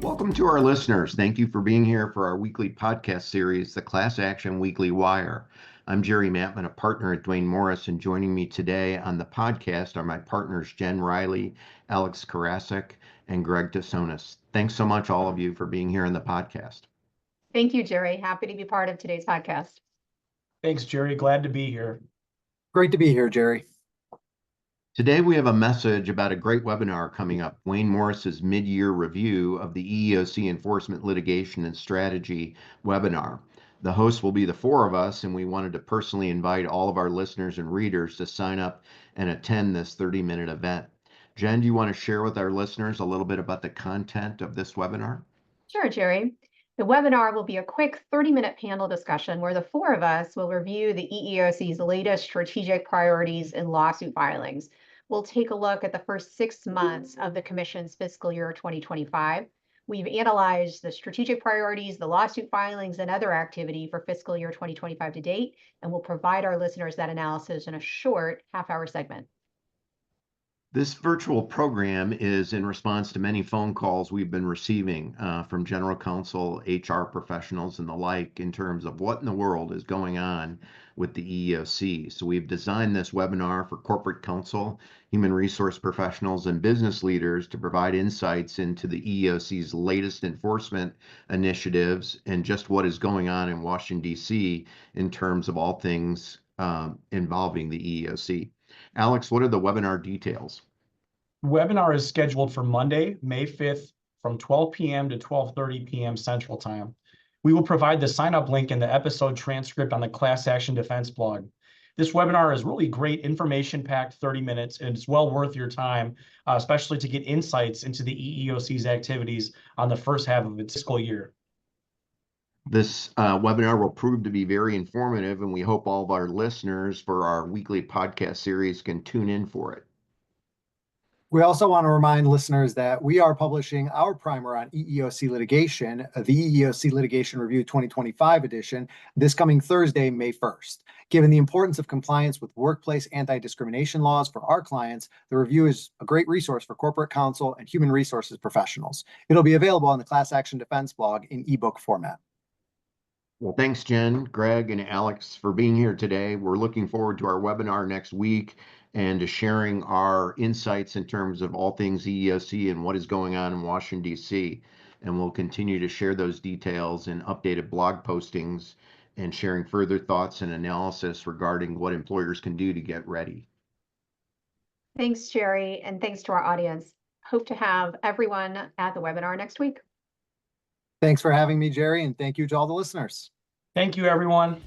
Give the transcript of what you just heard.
Welcome to our listeners. Thank you for being here for our weekly podcast series, The Class Action Weekly Wire. I'm Jerry Maatman, a partner at Duane Morris, and joining me today on the podcast are my partners Jen Riley, Alex Karasik, and Greg Tsonis. Thanks so much, all of you, for being here on the podcast. Thank you, Jerry. Happy to be part of today's podcast. Thanks, Jerry. Glad to be here. Great to be here, Jerry. Today, we have a message about a great webinar coming up, Duane Morris's mid-year review of the EEOC Enforcement Litigation and Strategy webinar. The hosts will be the four of us, and we wanted to personally invite all of our listeners and readers to sign up and attend this 30-minute event. Jen, do you want to share with our listeners a little bit about the content of this webinar? Sure, Jerry. The webinar will be a quick 30-minute panel discussion where the four of us will review the EEOC's latest strategic priorities and lawsuit filings. We'll take a look at the first 6 months of the Commission's fiscal year 2025. We've analyzed the strategic priorities, the lawsuit filings, and other activity for fiscal year 2025 to date, and we'll provide our listeners that analysis in a short half-hour segment. This virtual program is in response to many phone calls we've been receiving from general counsel, HR professionals, and the like in terms of what in the world is going on with the EEOC. So we've designed this webinar for corporate counsel, human resource professionals, and business leaders to provide insights into the EEOC's latest enforcement initiatives and just what is going on in Washington, D.C. in terms of all things involving the EEOC. Alex, what are the webinar details? The webinar is scheduled for Monday, May 5th from 12 p.m. to 12:30 p.m. Central Time. We will provide the sign-up link in the episode transcript on the Class Action Defense blog. This webinar is really great, information-packed 30 minutes, and it's well worth your time, especially to get insights into the EEOC's activities on the first half of its fiscal year. This webinar will prove to be very informative, and we hope all of our listeners for our weekly podcast series can tune in for it. We also want to remind listeners that we are publishing our primer on EEOC litigation, the EEOC Litigation Review 2025 edition, this coming Thursday, May 1st. Given the importance of compliance with workplace anti-discrimination laws for our clients, the review is a great resource for corporate counsel and human resources professionals. It'll be available on the Class Action Defense blog in ebook format. Well, thanks, Jen, Greg, and Alex for being here today. We're looking forward to our webinar next week and to sharing our insights in terms of all things EEOC and what is going on in Washington, D.C. And we'll continue to share those details in updated blog postings and sharing further thoughts and analysis regarding what employers can do to get ready. Thanks, Jerry, and thanks to our audience. Hope to have everyone at the webinar next week. Thanks for having me, Jerry, and thank you to all the listeners. Thank you, everyone.